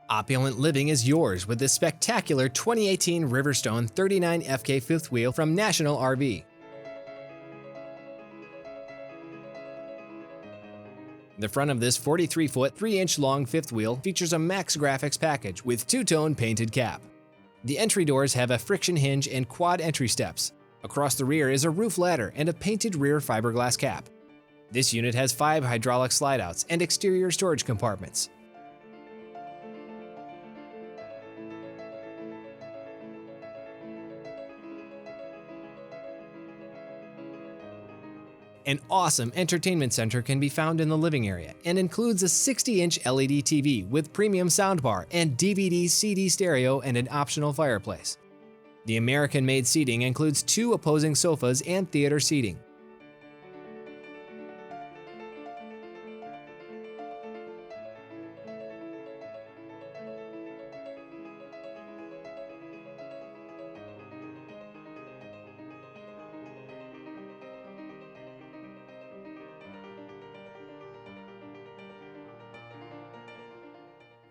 Opulent living is yours with this spectacular 2018 RiverStone 39FK fifth wheel from National RV. The front of this 43-foot, 3-inch long fifth wheel features a Max Graphics package with two-tone painted cap. The entry doors have a friction hinge and quad entry steps. Across the rear is a roof ladder and a painted rear fiberglass cap. This unit has 5 hydraulic slide-outs and exterior storage compartments. An awesome entertainment center can be found in the living area and includes a 60-inch LED TV with premium soundbar and DVD/CD stereo and an optional fireplace. The American-made seating includes 2 opposing sofas and theater seating.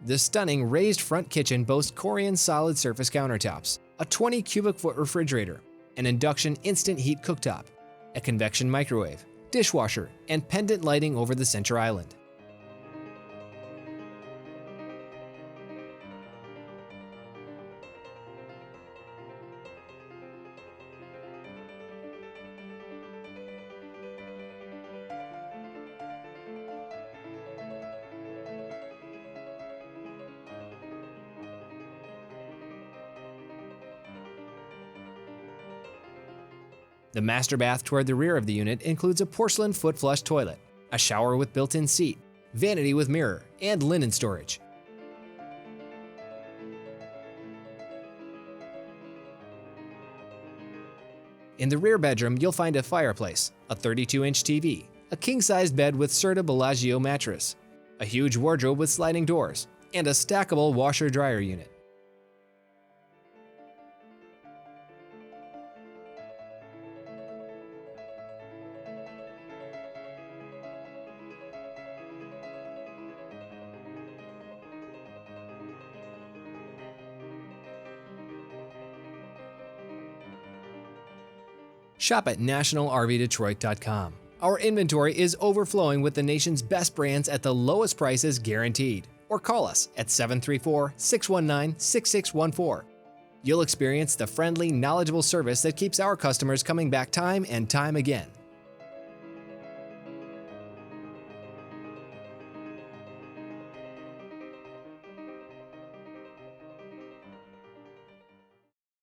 The stunning raised front kitchen boasts Corian solid surface countertops, a 20 cubic foot refrigerator, an induction instant heat cooktop, a convection microwave, dishwasher, and pendant lighting over the center island. The master bath toward the rear of the unit includes a porcelain foot flush toilet, a shower with built-in seat, vanity with mirror, and linen storage. In the rear bedroom, you'll find a fireplace, a 32-inch TV, a king-sized bed with Serta Bellagio mattress, a huge wardrobe with sliding doors, and a stackable washer-dryer unit. Shop at nationalrvdetroit.com. Our inventory is overflowing with the nation's best brands at the lowest prices guaranteed. Or call us at 734-619-6614. You'll experience the friendly, knowledgeable service that keeps our customers coming back time and time again.